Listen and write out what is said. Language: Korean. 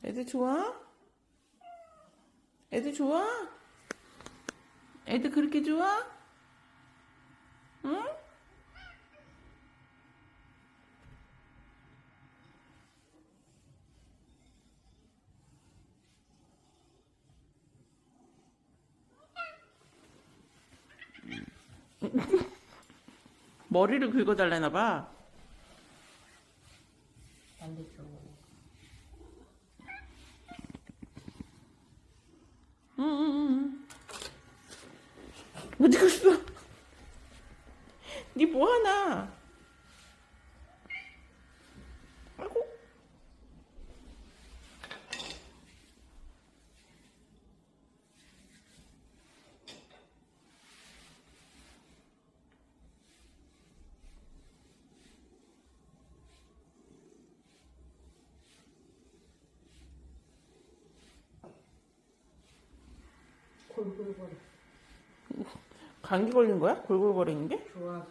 애들 좋아? 애들 좋아? 애들 그렇게 좋아? 응? 머리를 긁어달라나 봐. 반대쪽. 응. 어디 갔어? 니 뭐하나? 아이고. 골골거려. 감기 걸린 거야? 골골거리는 게? 좋아서.